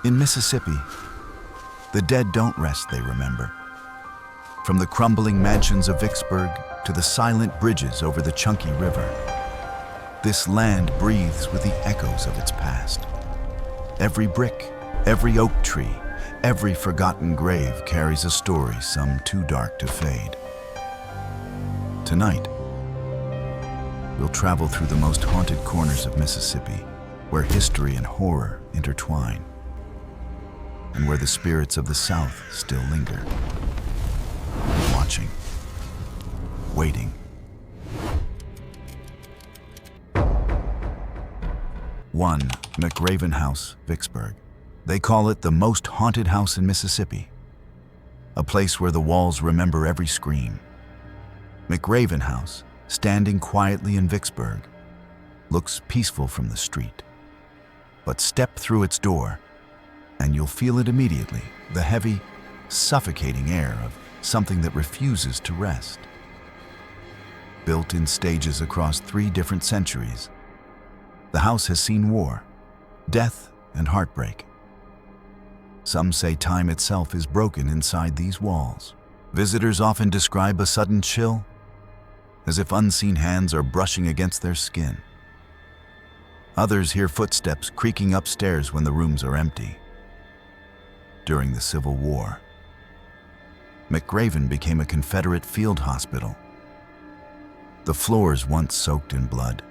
In Mississippi, the dead don't rest, they remember. From the crumbling mansions of Vicksburg to the silent bridges over the Chunky River, this land breathes with the echoes of its past. Every brick, every oak tree, every forgotten grave carries a story, some too dark to fade. Tonight, we'll travel through the most haunted corners of Mississippi, where history and horror intertwine, and where the spirits of the South still linger, watching, waiting. One McRaven House, Vicksburg. They call it the most haunted house in Mississippi, a place where the walls remember every scream. McRaven House, standing quietly in Vicksburg, looks peaceful from the street. But step through its door, and you'll feel it immediately, the heavy, suffocating air of something that refuses to rest. Built in stages across 3 different centuries, the house has seen war, death, and heartbreak. Some say time itself is broken inside these walls. Visitors often describe a sudden chill, as if unseen hands are brushing against their skin. Others hear footsteps creaking upstairs when the rooms are empty. During the Civil War, McRaven became a Confederate field hospital. The floors, once soaked in blood,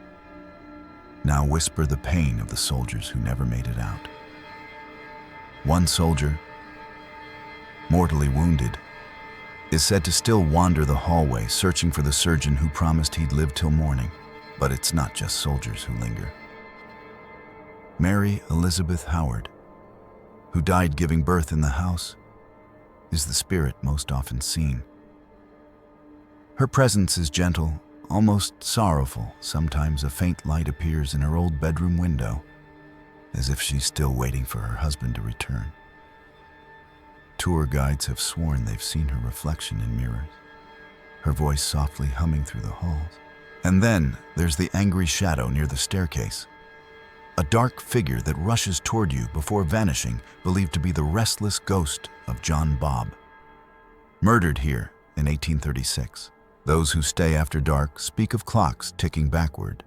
now whisper the pain of the soldiers who never made it out. One soldier, mortally wounded, is said to still wander the hallway searching for the surgeon who promised he'd live till morning. But it's not just soldiers who linger. Mary Elizabeth Howard, who died giving birth in the house, is the spirit most often seen. Her presence is gentle, almost sorrowful. Sometimes a faint light appears in her old bedroom window, as if she's still waiting for her husband to return. Tour guides have sworn they've seen her reflection in mirrors, her voice softly humming through the halls. And then there's the angry shadow near the staircase, a dark figure that rushes toward you before vanishing, believed to be the restless ghost of John Bobb, murdered here in 1836. Those who stay after dark speak of clocks ticking backward,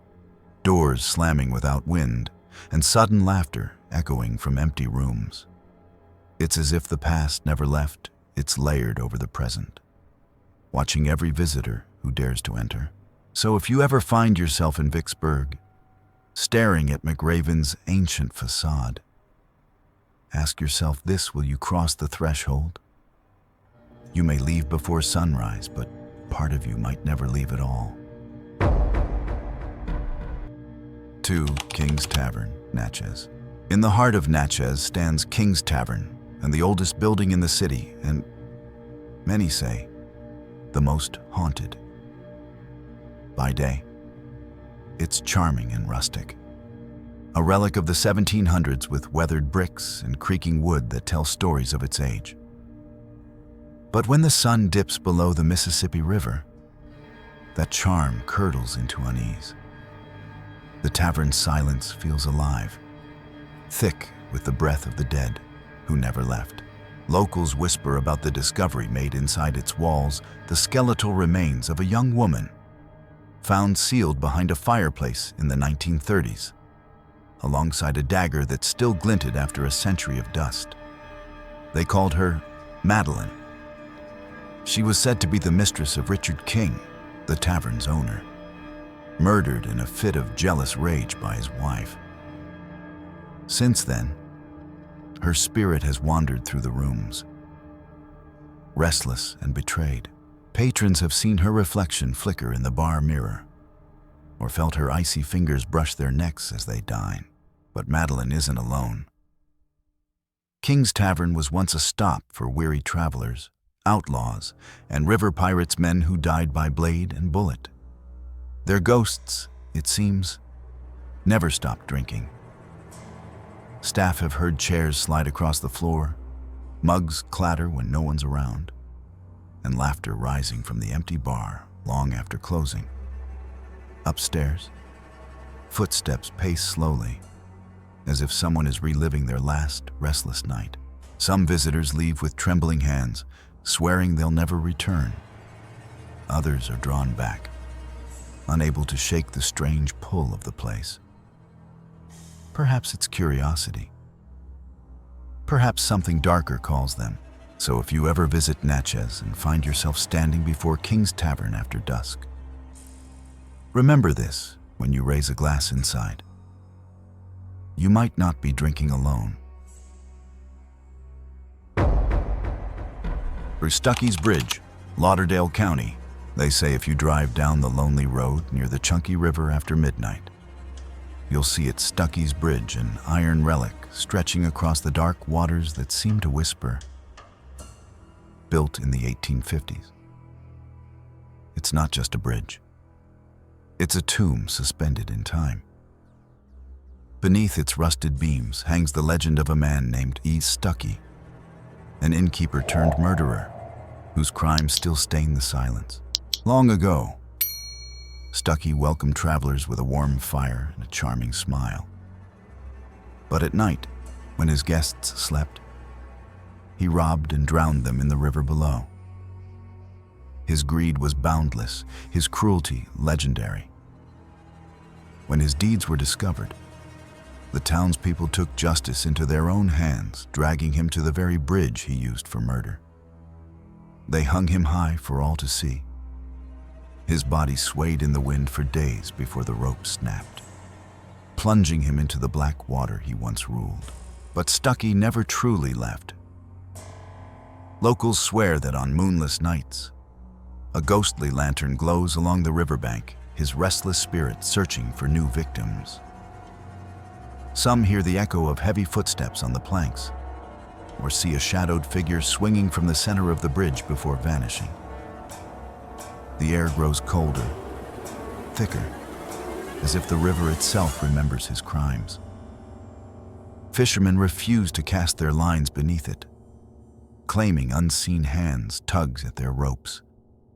doors slamming without wind, and sudden laughter echoing from empty rooms. It's as if the past never left, it's layered over the present, watching every visitor who dares to enter. So if you ever find yourself in Vicksburg, staring at McRaven's ancient facade, ask yourself this: will you cross the threshold? You may leave before sunrise, but part of you might never leave at all. 2 King's Tavern, Natchez. In the heart of Natchez stands King's Tavern, and the oldest building in the city, and many say the most haunted. By day, it's charming and rustic, a relic of the 1700s with weathered bricks and creaking wood that tell stories of its age. But when the sun dips below the Mississippi River, that charm curdles into unease. The tavern's silence feels alive, thick with the breath of the dead who never left. Locals whisper about the discovery made inside its walls, the skeletal remains of a young woman found sealed behind a fireplace in the 1930s, alongside a dagger that still glinted after a century of dust. They called her Madeline. She was said to be the mistress of Richard King, the tavern's owner, murdered in a fit of jealous rage by his wife. Since then, her spirit has wandered through the rooms, restless and betrayed. Patrons have seen her reflection flicker in the bar mirror, or felt her icy fingers brush their necks as they dine. But Madeline isn't alone. King's Tavern was once a stop for weary travelers, outlaws, and river pirates, men who died by blade and bullet. Their ghosts, it seems, never stopped drinking. Staff have heard chairs slide across the floor, mugs clatter when no one's around, and laughter rising from the empty bar long after closing. Upstairs, footsteps pace slowly, as if someone is reliving their last restless night. Some visitors leave with trembling hands, swearing they'll never return. Others are drawn back, unable to shake the strange pull of the place. Perhaps it's curiosity. Perhaps something darker calls them. So if you ever visit Natchez and find yourself standing before King's Tavern after dusk, remember this when you raise a glass inside. You might not be drinking alone. Through Stuckey's Bridge, Lauderdale County, they say if you drive down the lonely road near the Chunky River after midnight, you'll see its Stuckey's Bridge, an iron relic stretching across the dark waters that seem to whisper. Built in the 1850s. It's not just a bridge. It's a tomb suspended in time. Beneath its rusted beams hangs the legend of a man named E. Stuckey, an innkeeper turned murderer whose crimes still stain the silence. Long ago, Stuckey welcomed travelers with a warm fire and a charming smile. But at night, when his guests slept, he robbed and drowned them in the river below. His greed was boundless, his cruelty legendary. When his deeds were discovered, the townspeople took justice into their own hands, dragging him to the very bridge he used for murder. They hung him high for all to see. His body swayed in the wind for days before the rope snapped, plunging him into the black water he once ruled. But Stuckey never truly left. Locals swear that on moonless nights, a ghostly lantern glows along the riverbank, his restless spirit searching for new victims. Some hear the echo of heavy footsteps on the planks, or see a shadowed figure swinging from the center of the bridge before vanishing. The air grows colder, thicker, as if the river itself remembers his crimes. Fishermen refuse to cast their lines beneath it, claiming unseen hands tugs at their ropes,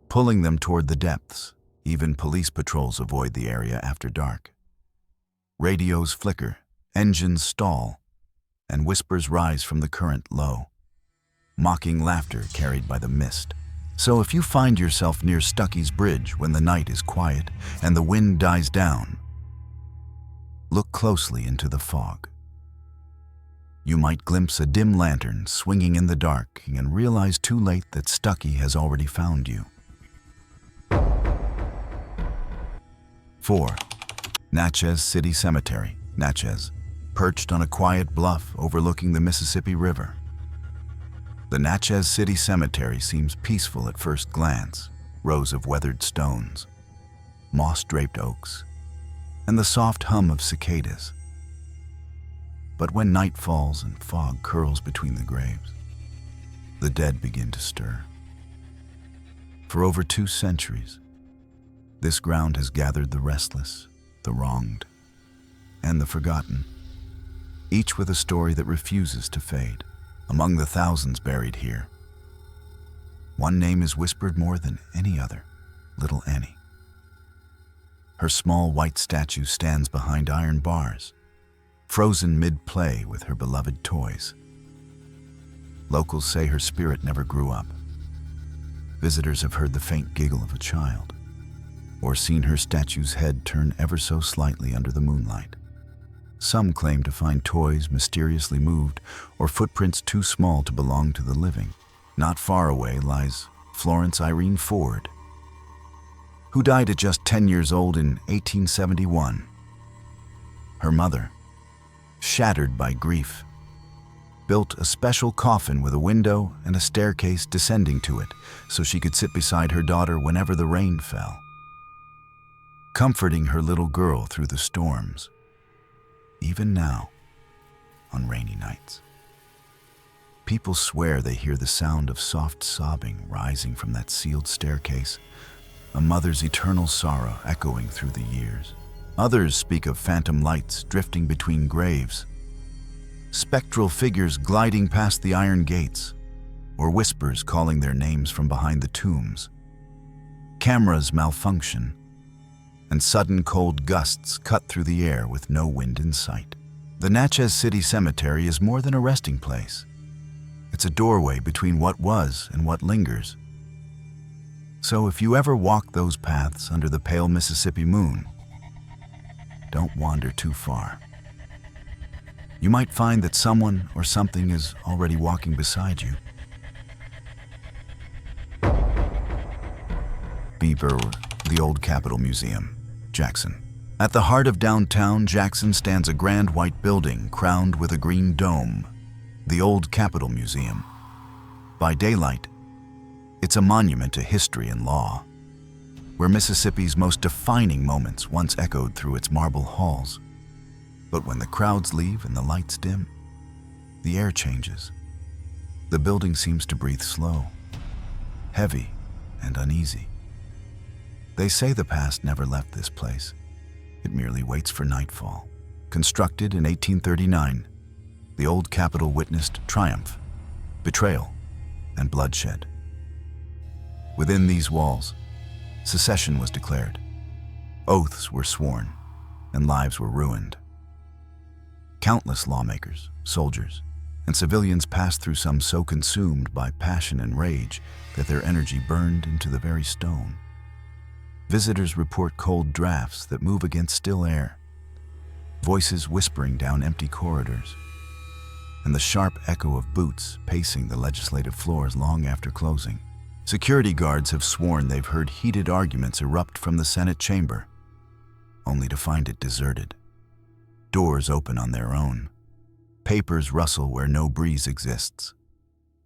pulling them toward the depths. Even police patrols avoid the area after dark. Radios flicker, engines stall, and whispers rise from the current low, mocking laughter carried by the mist. So if you find yourself near Stuckey's Bridge when the night is quiet and the wind dies down, look closely into the fog. You might glimpse a dim lantern swinging in the dark and realize too late that Stuckey has already found you. 4. Natchez City Cemetery, Natchez, perched on a quiet bluff overlooking the Mississippi River. The Natchez City Cemetery seems peaceful at first glance, rows of weathered stones, moss-draped oaks, and the soft hum of cicadas. But when night falls and fog curls between the graves, the dead begin to stir. For over 2 centuries, this ground has gathered the restless, the wronged, and the forgotten, each with a story that refuses to fade. Among the thousands buried here, one name is whispered more than any other: Little Annie. Her small white statue stands behind iron bars, frozen mid-play with her beloved toys. Locals say her spirit never grew up. Visitors have heard the faint giggle of a child, or seen her statue's head turn ever so slightly under the moonlight. Some claim to find toys mysteriously moved or footprints too small to belong to the living. Not far away lies Florence Irene Ford, who died at just 10 years old in 1871. Her mother, shattered by grief, built a special coffin with a window and a staircase descending to it so she could sit beside her daughter whenever the rain fell, comforting her little girl through the storms. Even now, on rainy nights, people swear they hear the sound of soft sobbing rising from that sealed staircase, a mother's eternal sorrow echoing through the years. Others speak of phantom lights drifting between graves, spectral figures gliding past the iron gates, or whispers calling their names from behind the tombs. Cameras malfunction, and sudden cold gusts cut through the air with no wind in sight. The Natchez City Cemetery is more than a resting place. It's a doorway between what was and what lingers. So if you ever walk those paths under the pale Mississippi moon, don't wander too far. You might find that someone or something is already walking beside you. Beaver, the Old Capitol Museum, Jackson. At the heart of downtown Jackson stands a grand white building crowned with a green dome, the Old Capitol Museum. By daylight, it's a monument to history and law, where Mississippi's most defining moments once echoed through its marble halls. But when the crowds leave and the lights dim, the air changes. The building seems to breathe slow, heavy, and uneasy. They say the past never left this place. It merely waits for nightfall. Constructed in 1839, the Old Capitol witnessed triumph, betrayal, and bloodshed. Within these walls, secession was declared, oaths were sworn, and lives were ruined. Countless lawmakers, soldiers, and civilians passed through, some so consumed by passion and rage that their energy burned into the very stone. Visitors report cold drafts that move against still air, voices whispering down empty corridors, and the sharp echo of boots pacing the legislative floors long after closing. Security guards have sworn they've heard heated arguments erupt from the Senate chamber, only to find it deserted. Doors open on their own, papers rustle where no breeze exists,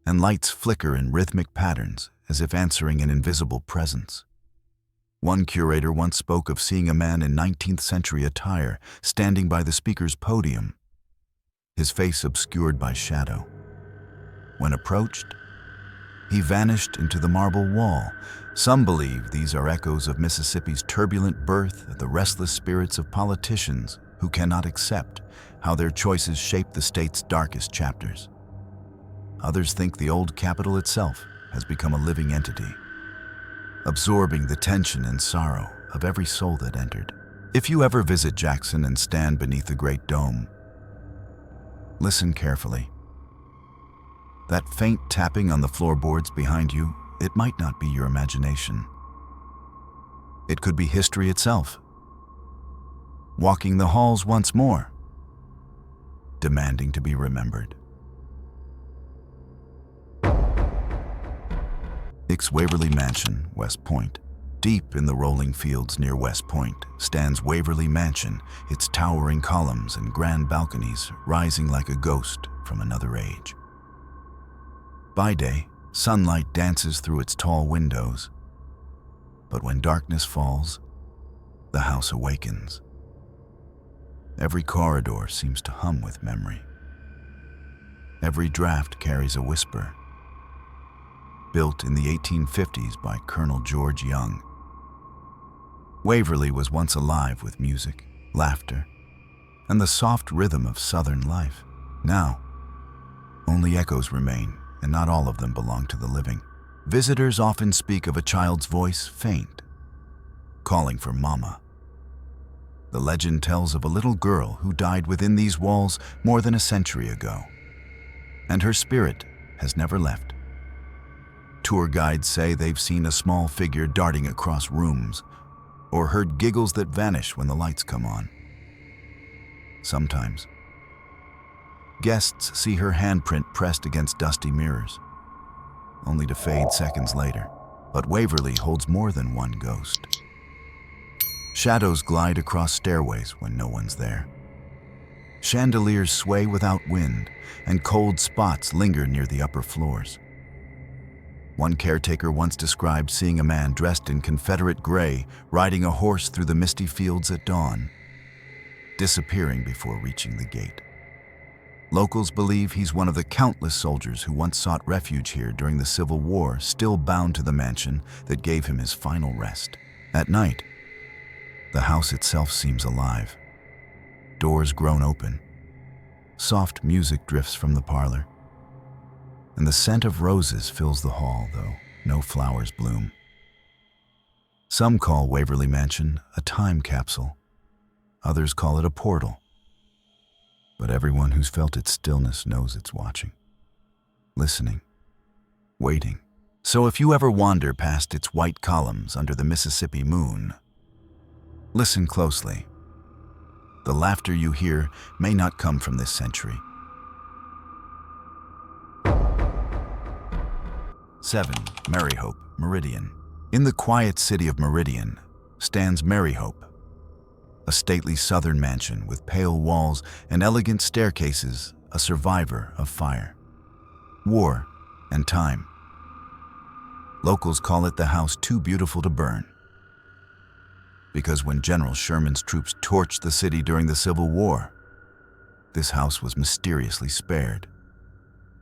and lights flicker in rhythmic patterns as if answering an invisible presence. One curator once spoke of seeing a man in 19th century attire standing by the speaker's podium, his face obscured by shadow. When approached, he vanished into the marble wall. Some believe these are echoes of Mississippi's turbulent birth and the restless spirits of politicians who cannot accept how their choices shape the state's darkest chapters. Others think the Old Capitol itself has become a living entity, absorbing the tension and sorrow of every soul that entered. If you ever visit Jackson and stand beneath the Great Dome, listen carefully. That faint tapping on the floorboards behind you, it might not be your imagination. It could be history itself, walking the halls once more, demanding to be remembered. Waverly Mansion, West Point. Deep in the rolling fields near West Point stands Waverly Mansion, its towering columns and grand balconies rising like a ghost from another age. By day, sunlight dances through its tall windows, but when darkness falls, the house awakens. Every corridor seems to hum with memory. Every draft carries a whisper. Built in the 1850s by Colonel George Young, Waverly was once alive with music, laughter, and the soft rhythm of Southern life. Now, only echoes remain, and not all of them belong to the living. Visitors often speak of a child's voice, faint, calling for Mama. The legend tells of a little girl who died within these walls more than a century ago, and her spirit has never left. Tour guides say they've seen a small figure darting across rooms, or heard giggles that vanish when the lights come on. Sometimes, guests see her handprint pressed against dusty mirrors, only to fade seconds later. But Waverly holds more than one ghost. Shadows glide across stairways when no one's there. Chandeliers sway without wind, and cold spots linger near the upper floors. One caretaker once described seeing a man dressed in Confederate gray riding a horse through the misty fields at dawn, disappearing before reaching the gate. Locals believe he's one of the countless soldiers who once sought refuge here during the Civil War, still bound to the mansion that gave him his final rest. At night, the house itself seems alive. Doors groan open. Soft music drifts from the parlor, and the scent of roses fills the hall, though no flowers bloom. Some call Waverly Mansion a time capsule. Others call it a portal. But everyone who's felt its stillness knows it's watching, listening, waiting. So if you ever wander past its white columns under the Mississippi moon, listen closely. The laughter you hear may not come from this century. 7. Maryhope, Meridian. In the quiet city of Meridian stands Maryhope, a stately southern mansion with pale walls and elegant staircases, a survivor of fire, war, and time. Locals call it the house too beautiful to burn, because when General Sherman's troops torched the city during the Civil War, this house was mysteriously spared.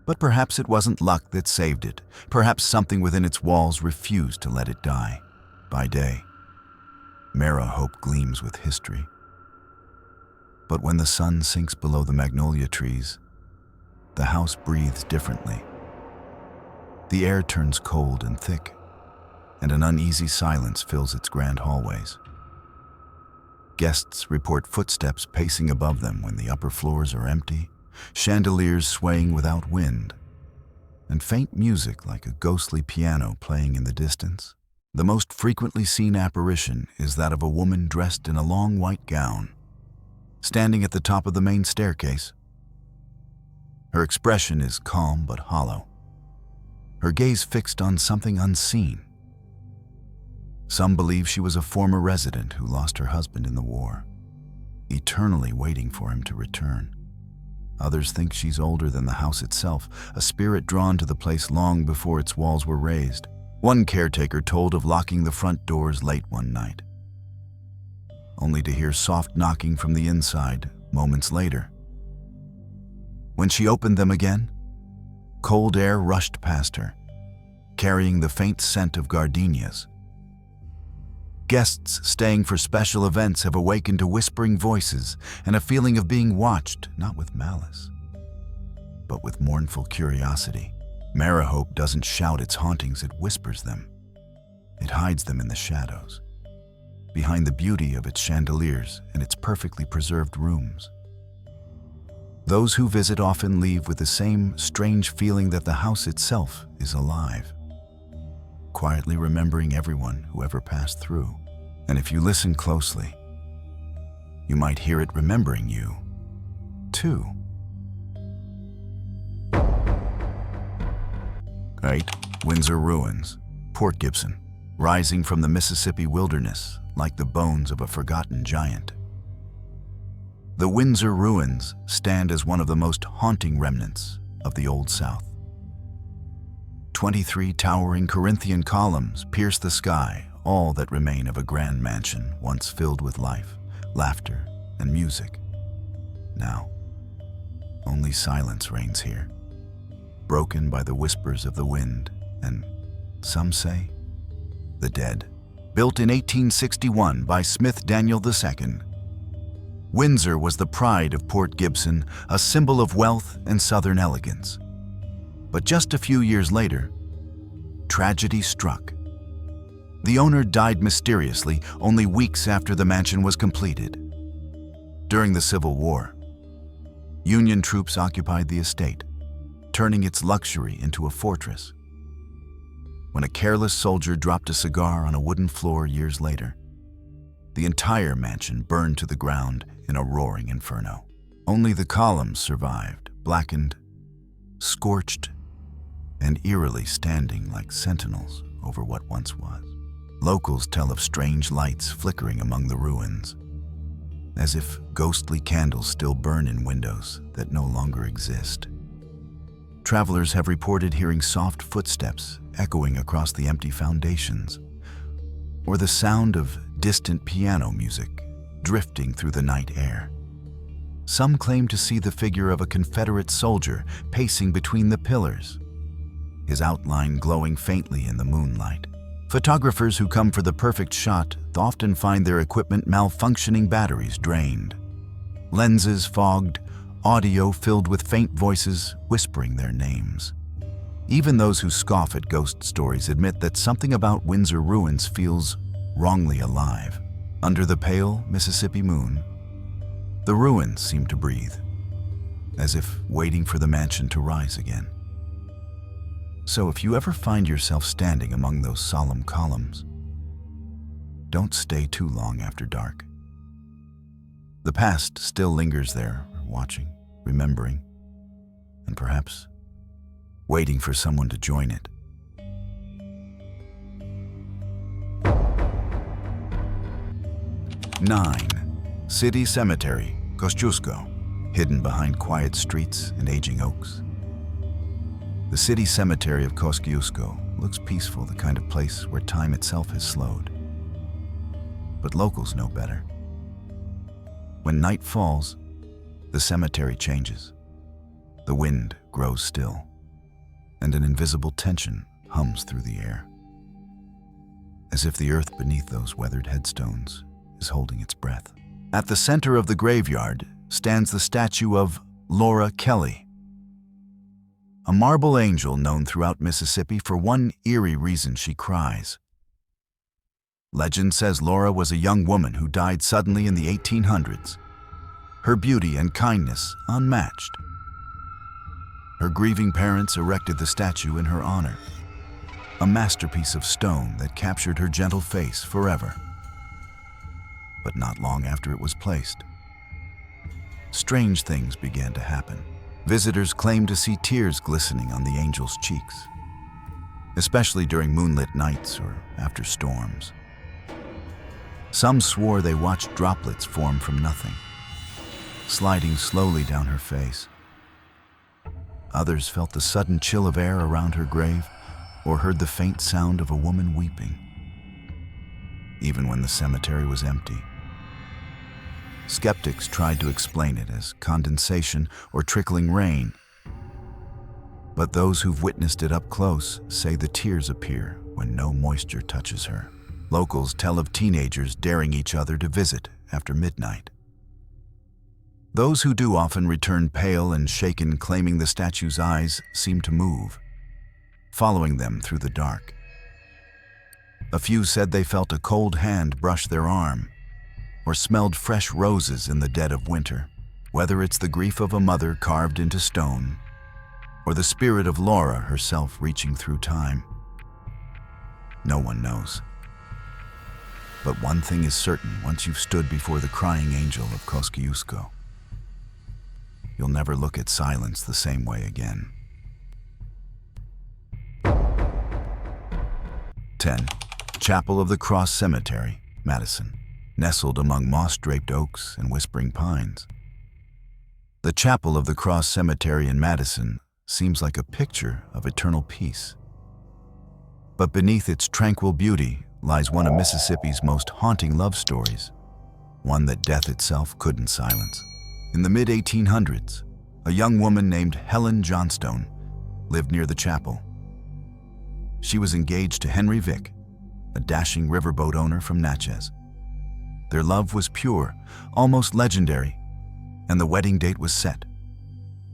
But perhaps it wasn't luck that saved it. Perhaps something within its walls refused to let it die. By day, Maryhope gleams with history. But when the sun sinks below the magnolia trees, the house breathes differently. The air turns cold and thick, and an uneasy silence fills its grand hallways. Guests report footsteps pacing above them when the upper floors are empty, chandeliers swaying without wind, and faint music like a ghostly piano playing in the distance. The most frequently seen apparition is that of a woman dressed in a long white gown, standing at the top of the main staircase. Her expression is calm but hollow, her gaze fixed on something unseen. Some believe she was a former resident who lost her husband in the war, eternally waiting for him to return. Others think she's older than the house itself, a spirit drawn to the place long before its walls were raised. One caretaker told of locking the front doors late one night, only to hear soft knocking from the inside moments later. When she opened them again, cold air rushed past her, carrying the faint scent of gardenias. Guests staying for special events have awakened to whispering voices and a feeling of being watched, not with malice, but with mournful curiosity. Maryhope doesn't shout its hauntings, it whispers them. It hides them in the shadows, behind the beauty of its chandeliers and its perfectly preserved rooms. Those who visit often leave with the same strange feeling that the house itself is alive, quietly remembering everyone who ever passed through. And if you listen closely, you might hear it remembering you, too. 8. Windsor Ruins, Port Gibson, rising from the Mississippi wilderness like the bones of a forgotten giant. The Windsor Ruins stand as one of the most haunting remnants of the Old South. 23 towering Corinthian columns pierce the sky, all that remain of a grand mansion once filled with life, laughter, and music. Now, only silence reigns here, broken by the whispers of the wind and, some say, the dead. Built in 1861 by Smith Daniel II, Windsor was the pride of Port Gibson, a symbol of wealth and Southern elegance. But just a few years later, tragedy struck. The owner died mysteriously only weeks after the mansion was completed. During the Civil War, Union troops occupied the estate, turning its luxury into a fortress. When a careless soldier dropped a cigar on a wooden floor years later, the entire mansion burned to the ground in a roaring inferno. Only the columns survived, blackened, scorched, and eerily standing like sentinels over what once was. Locals tell of strange lights flickering among the ruins, as if ghostly candles still burn in windows that no longer exist. Travelers have reported hearing soft footsteps echoing across the empty foundations, or the sound of distant piano music drifting through the night air. Some claim to see the figure of a Confederate soldier pacing between the pillars, his outline glowing faintly in the moonlight. Photographers who come for the perfect shot often find their equipment malfunctioning, batteries drained, lenses fogged, audio filled with faint voices whispering their names. Even those who scoff at ghost stories admit that something about Windsor Ruins feels wrongly alive. Under the pale Mississippi moon, the ruins seem to breathe, as if waiting for the mansion to rise again. So if you ever find yourself standing among those solemn columns, don't stay too long after dark. The past still lingers there, watching, remembering, and perhaps waiting for someone to join it. 9. City Cemetery, Kosciuszko, hidden behind quiet streets and aging oaks. The city cemetery of Kosciuszko looks peaceful, the kind of place where time itself has slowed. But locals know better. When night falls, the cemetery changes. The wind grows still, and an invisible tension hums through the air, as if the earth beneath those weathered headstones is holding its breath. At the center of the graveyard stands the statue of Laura Kelly, a marble angel known throughout Mississippi for one eerie reason: she cries. Legend says Laura was a young woman who died suddenly in the 1800s, her beauty and kindness unmatched. Her grieving parents erected the statue in her honor, a masterpiece of stone that captured her gentle face forever. But not long after it was placed, strange things began to happen. Visitors claimed to see tears glistening on the angel's cheeks, especially during moonlit nights or after storms. Some swore they watched droplets form from nothing, sliding slowly down her face. Others felt the sudden chill of air around her grave or heard the faint sound of a woman weeping, even when the cemetery was empty. Skeptics tried to explain it as condensation or trickling rain, but those who've witnessed it up close say the tears appear when no moisture touches her. Locals tell of teenagers daring each other to visit after midnight. Those who do often return pale and shaken, claiming the statue's eyes seem to move, following them through the dark. A few said they felt a cold hand brush their arm, or smelled fresh roses in the dead of winter. Whether it's the grief of a mother carved into stone, or the spirit of Laura herself reaching through time, no one knows. But one thing is certain: once you've stood before the crying angel of Kosciuszko, you'll never look at silence the same way again. 10. Chapel of the Cross Cemetery, Madison, nestled among moss-draped oaks and whispering pines. The Chapel of the Cross Cemetery in Madison seems like a picture of eternal peace. But beneath its tranquil beauty lies one of Mississippi's most haunting love stories, one that death itself couldn't silence. In the mid-1800s, a young woman named Helen Johnstone lived near the chapel. She was engaged to Henry Vick, a dashing riverboat owner from Natchez. Their love was pure, almost legendary, and the wedding date was set.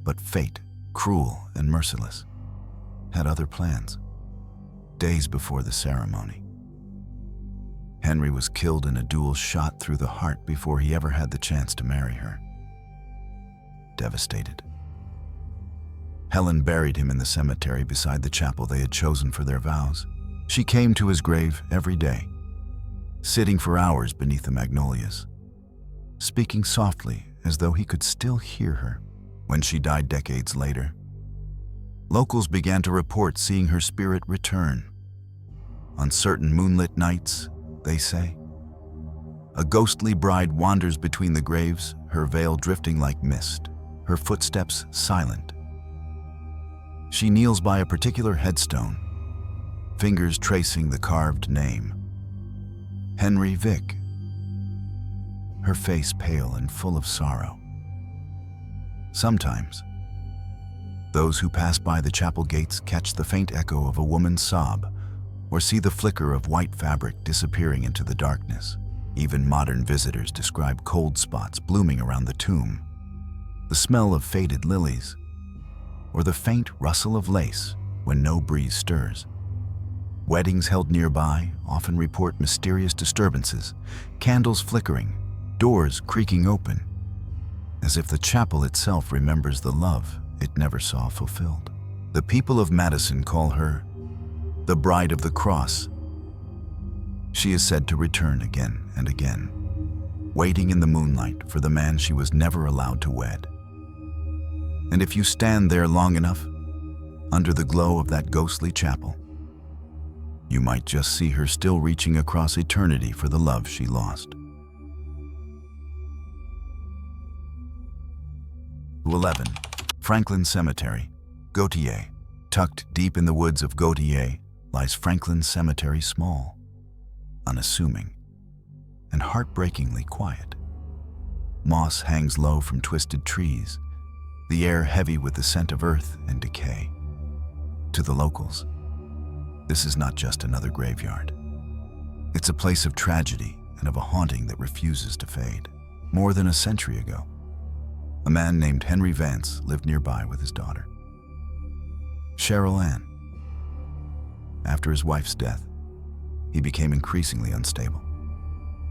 But fate, cruel and merciless, had other plans. Days before the ceremony, Henry was killed in a duel shot through the heart before he ever had the chance to marry her. Devastated, Helen buried him in the cemetery beside the chapel they had chosen for their vows. She came to his grave every day, sitting for hours beneath the magnolias, speaking softly as though he could still hear her. When she died decades later, locals began to report seeing her spirit return. On certain moonlit nights, they say, a ghostly bride wanders between the graves, her veil drifting like mist, her footsteps silent. She kneels by a particular headstone, fingers tracing the carved name, Henry Vick, her face pale and full of sorrow. Sometimes, those who pass by the chapel gates catch the faint echo of a woman's sob or see the flicker of white fabric disappearing into the darkness. Even modern visitors describe cold spots blooming around the tomb, the smell of faded lilies, or the faint rustle of lace when no breeze stirs. Weddings held nearby often report mysterious disturbances, candles flickering, doors creaking open, as if the chapel itself remembers the love it never saw fulfilled. The people of Madison call her the Bride of the Cross. She is said to return again and again, waiting in the moonlight for the man she was never allowed to wed. And if you stand there long enough, under the glow of that ghostly chapel, you might just see her still reaching across eternity for the love she lost. 11. Franklin Cemetery, Gautier. Tucked deep in the woods of Gautier lies Franklin Cemetery, small, unassuming, and heartbreakingly quiet. Moss hangs low from twisted trees, the air heavy with the scent of earth and decay. To the locals, this is not just another graveyard. It's a place of tragedy and of a haunting that refuses to fade. More than a century ago, a man named Henry Vance lived nearby with his daughter, Cheryl Ann. After his wife's death, he became increasingly unstable,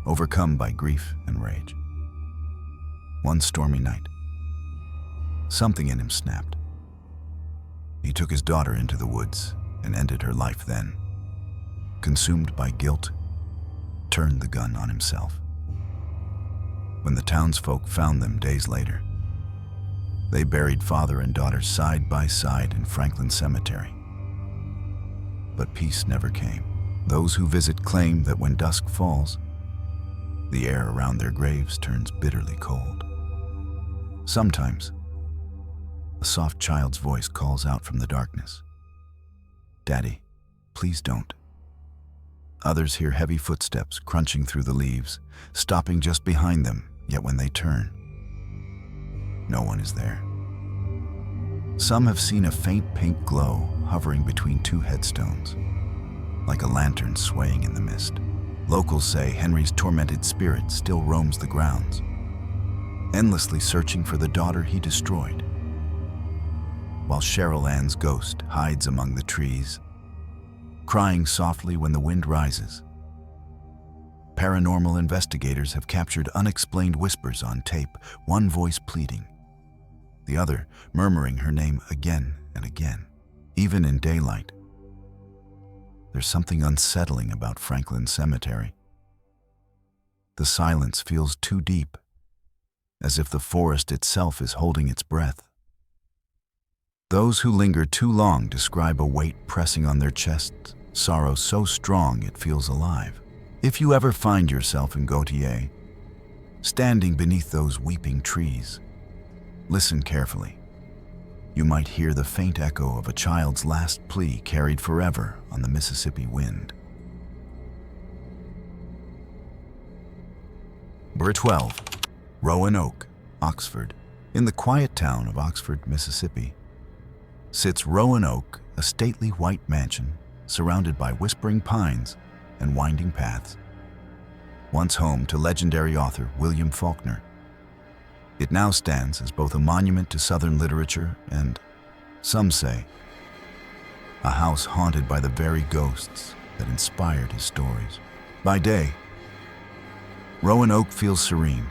overcome by grief and rage. One stormy night, something in him snapped. He took his daughter into the woods and ended her life then. Consumed by guilt, turned the gun on himself. When the townsfolk found them days later, they buried father and daughter side by side in Franklin Cemetery. But peace never came. Those who visit claim that when dusk falls, the air around their graves turns bitterly cold. Sometimes, a soft child's voice calls out from the darkness, "Daddy, please don't." Others hear heavy footsteps crunching through the leaves, stopping just behind them, yet when they turn, no one is there. Some have seen a faint pink glow hovering between two headstones, like a lantern swaying in the mist. Locals say Henry's tormented spirit still roams the grounds, endlessly searching for the daughter he destroyed, while Cheryl Ann's ghost hides among the trees, crying softly when the wind rises. Paranormal investigators have captured unexplained whispers on tape, one voice pleading, the other murmuring her name again and again. Even in daylight, there's something unsettling about Franklin Cemetery. The silence feels too deep, as if the forest itself is holding its breath. Those who linger too long describe a weight pressing on their chests, sorrow so strong it feels alive. If you ever find yourself in Gautier, standing beneath those weeping trees, listen carefully. You might hear the faint echo of a child's last plea carried forever on the Mississippi wind. 12. Rowan Oak, Oxford. In the quiet town of Oxford, Mississippi, sits Rowan Oak, a stately white mansion surrounded by whispering pines and winding paths, once home to legendary author William Faulkner. It now stands as both a monument to Southern literature and, some say, a house haunted by the very ghosts that inspired his stories. By day, Rowan Oak feels serene,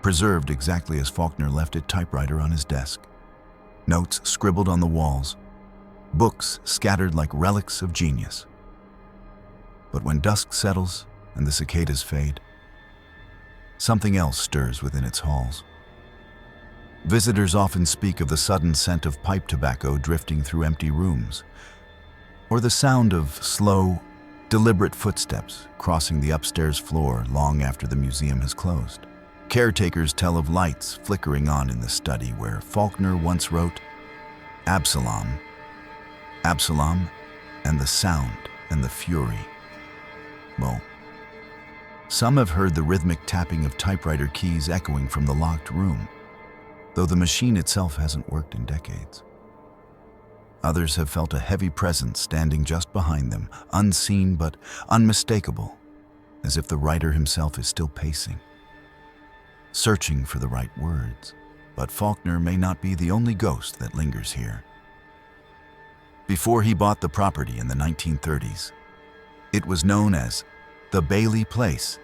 preserved exactly as Faulkner left it, typewriter on his desk, notes scribbled on the walls, books scattered like relics of genius. But when dusk settles and the cicadas fade, something else stirs within its halls. Visitors often speak of the sudden scent of pipe tobacco drifting through empty rooms, or the sound of slow, deliberate footsteps crossing the upstairs floor long after the museum has closed. Caretakers tell of lights flickering on in the study where Faulkner once wrote, Absalom, Absalom, and the sound and the fury. Well, some have heard the rhythmic tapping of typewriter keys echoing from the locked room, though the machine itself hasn't worked in decades. Others have felt a heavy presence standing just behind them, unseen but unmistakable, as if the writer himself is still pacing, searching for the right words. But Faulkner may not be the only ghost that lingers here. Before he bought the property in the 1930s, it was known as the Bailey Place,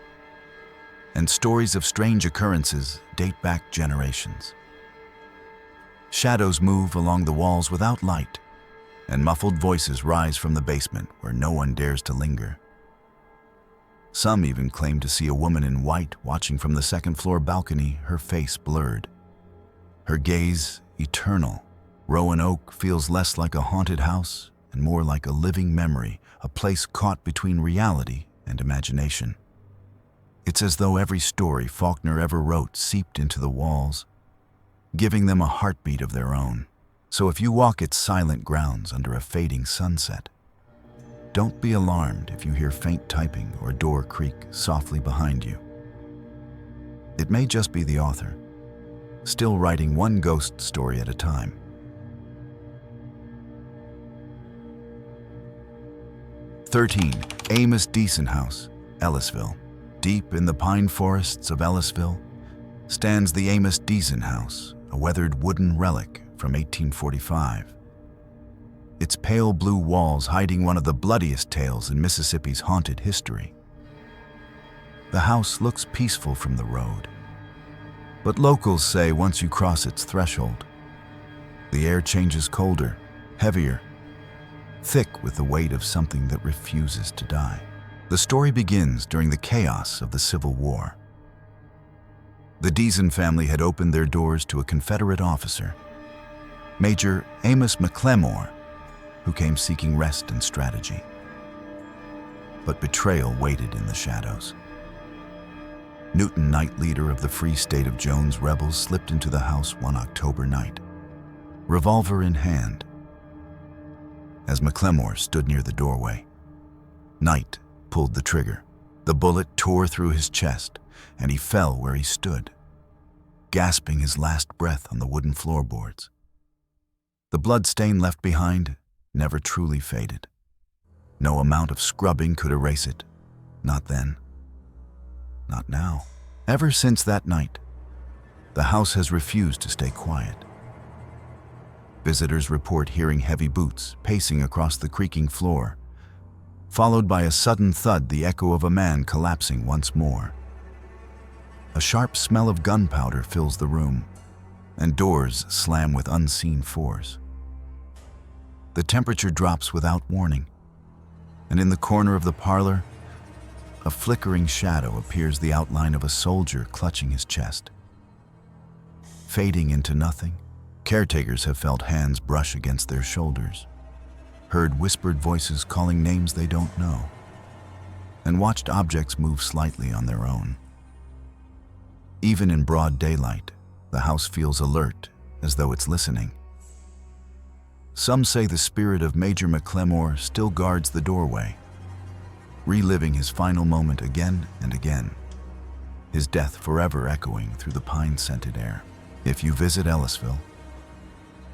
and stories of strange occurrences date back generations. Shadows move along the walls without light, and muffled voices rise from the basement where no one dares to linger. Some even claim to see a woman in white watching from the second-floor balcony, her face blurred. Her gaze eternal. Rowan Oak feels less like a haunted house and more like a living memory, a place caught between reality and imagination. It's as though every story Faulkner ever wrote seeped into the walls, giving them a heartbeat of their own. So if you walk its silent grounds under a fading sunset, don't be alarmed if you hear faint typing or a door creak softly behind you. It may just be the author, still writing one ghost story at a time. 13. Amos Deason House, Ellisville. Deep in the pine forests of Ellisville stands the Amos Deason House, a weathered wooden relic from 1845. Its pale blue walls hiding one of the bloodiest tales in Mississippi's haunted history. The house looks peaceful from the road, but locals say once you cross its threshold, the air changes colder, heavier, thick with the weight of something that refuses to die. The story begins during the chaos of the Civil War. The Deason family had opened their doors to a Confederate officer, Major Amos McLemore, who came seeking rest and strategy. But betrayal waited in the shadows. Newton Knight, leader of the Free State of Jones rebels, slipped into the house one October night, revolver in hand. As McLemore stood near the doorway, Knight pulled the trigger. The bullet tore through his chest, and he fell where he stood, gasping his last breath on the wooden floorboards. The blood stain left behind never truly faded. No amount of scrubbing could erase it. Not then. Not now. Ever since that night, the house has refused to stay quiet. Visitors report hearing heavy boots pacing across the creaking floor, followed by a sudden thud, the echo of a man collapsing once more. A sharp smell of gunpowder fills the room, and doors slam with unseen force. The temperature drops without warning, and in the corner of the parlor, a flickering shadow appears, the outline of a soldier clutching his chest. Fading into nothing, caretakers have felt hands brush against their shoulders, heard whispered voices calling names they don't know, and watched objects move slightly on their own. Even in broad daylight, the house feels alert, as though it's listening. Some say the spirit of Major McLemore still guards the doorway, reliving his final moment again and again, his death forever echoing through the pine-scented air. If you visit Ellisville,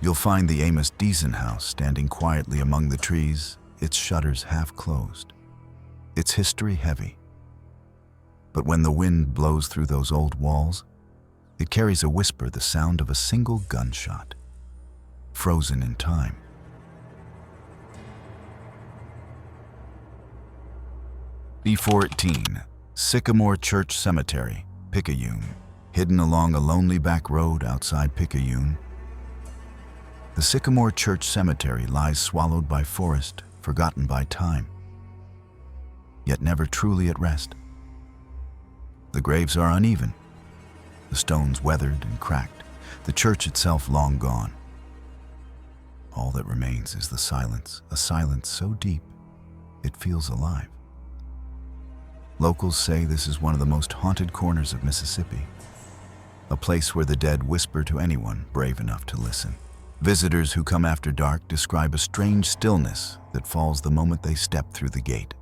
you'll find the Amos Deason House standing quietly among the trees, its shutters half closed, its history heavy. But when the wind blows through those old walls, it carries a whisper, the sound of a single gunshot, frozen in time. B14, Sycamore Church Cemetery, Picayune. Hidden along a lonely back road outside Picayune, the Sycamore Church Cemetery lies swallowed by forest, forgotten by time, yet never truly at rest. The graves are uneven, the stones weathered and cracked, the church itself long gone. All that remains is the silence, a silence so deep it feels alive. Locals say this is one of the most haunted corners of Mississippi, a place where the dead whisper to anyone brave enough to listen. Visitors who come after dark describe a strange stillness that falls the moment they step through the gate.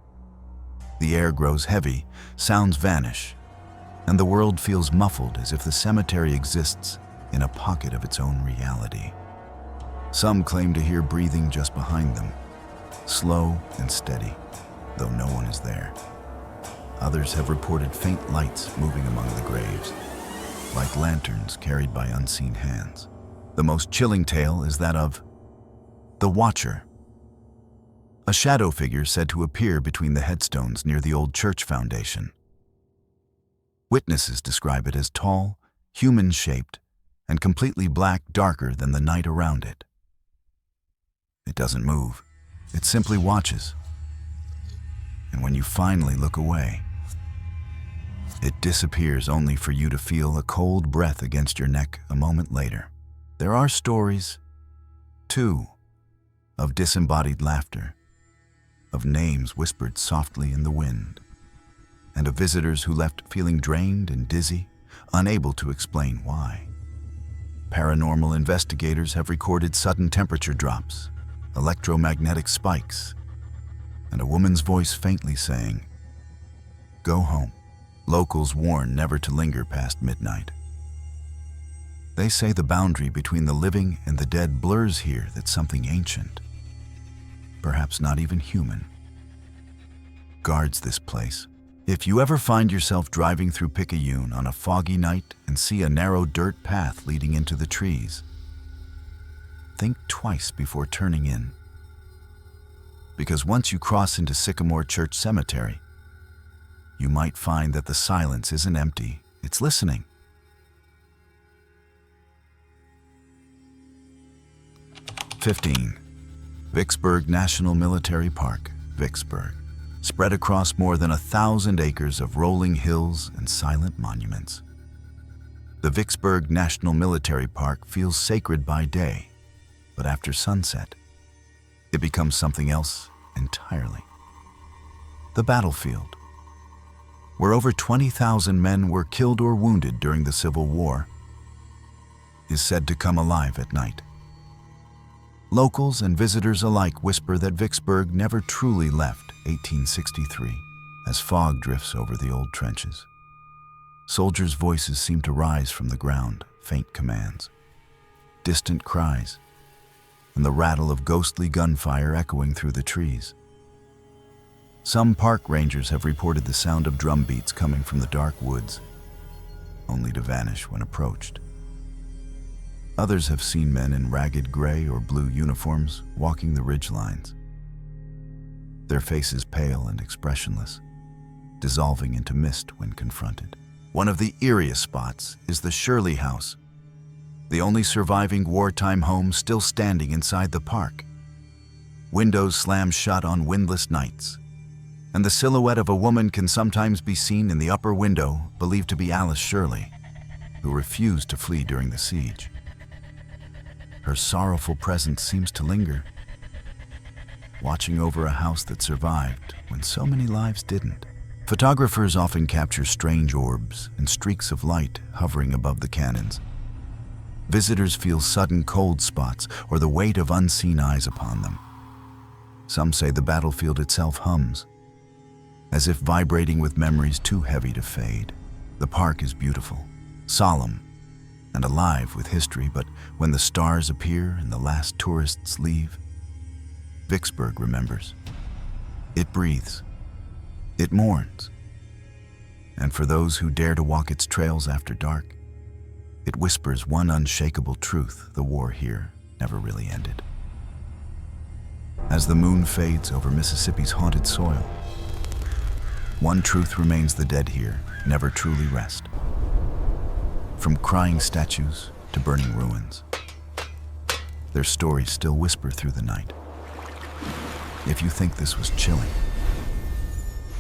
The air grows heavy, sounds vanish, and the world feels muffled, as if the cemetery exists in a pocket of its own reality. Some claim to hear breathing just behind them, slow and steady, though no one is there. Others have reported faint lights moving among the graves, like lanterns carried by unseen hands. The most chilling tale is that of the Watcher, a shadow figure said to appear between the headstones near the old church foundation. Witnesses describe it as tall, human-shaped, and completely black, darker than the night around it. It doesn't move. It simply watches. And when you finally look away, it disappears only for you to feel a cold breath against your neck a moment later. There are stories, too, of disembodied laughter, of names whispered softly in the wind, and of visitors who left feeling drained and dizzy, unable to explain why. Paranormal investigators have recorded sudden temperature drops, electromagnetic spikes, and a woman's voice faintly saying, "Go home." Locals warn never to linger past midnight. They say the boundary between the living and the dead blurs here, that something ancient, perhaps not even human, guards this place. If you ever find yourself driving through Picayune on a foggy night and see a narrow dirt path leading into the trees, think twice before turning in. Because once you cross into Sycamore Church Cemetery, you might find that the silence isn't empty, it's listening. "15. Vicksburg National Military Park, Vicksburg. Spread across more than 1,000 acres of rolling hills and silent monuments. The Vicksburg National Military Park feels sacred by day, but after sunset, it becomes something else entirely. The battlefield, where over 20,000 men were killed or wounded during the Civil War, is said to come alive at night. Locals and visitors alike whisper that Vicksburg never truly left 1863, as fog drifts over the old trenches. Soldiers' voices seem to rise from the ground, faint commands, distant cries, and the rattle of ghostly gunfire echoing through the trees. Some park rangers have reported the sound of drum beats coming from the dark woods, only to vanish when approached. Others have seen men in ragged gray or blue uniforms walking the ridge lines, their faces pale and expressionless, dissolving into mist when confronted. One of the eeriest spots is the Shirley House, the only surviving wartime home still standing inside the park. Windows slam shut on windless nights, and the silhouette of a woman can sometimes be seen in the upper window, believed to be Alice Shirley, who refused to flee during the siege. Her sorrowful presence seems to linger, watching over a house that survived when so many lives didn't. Photographers often capture strange orbs and streaks of light hovering above the cannons. Visitors feel sudden cold spots or the weight of unseen eyes upon them. Some say the battlefield itself hums, as if vibrating with memories too heavy to fade. The park is beautiful, solemn, and alive with history, but when the stars appear and the last tourists leave, Vicksburg remembers. It breathes. It mourns. And for those who dare to walk its trails after dark, it whispers one unshakable truth: the war here never really ended. As the moon fades over Mississippi's haunted soil, one truth remains: the dead here never truly rest. From crying statues to burning ruins, their stories still whisper through the night. If you think this was chilling,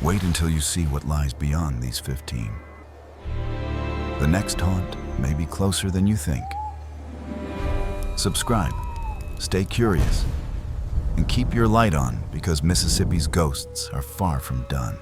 wait until you see what lies beyond these 15. The next haunt may be closer than you think. Subscribe, stay curious, and keep your light on, because Mississippi's ghosts are far from done.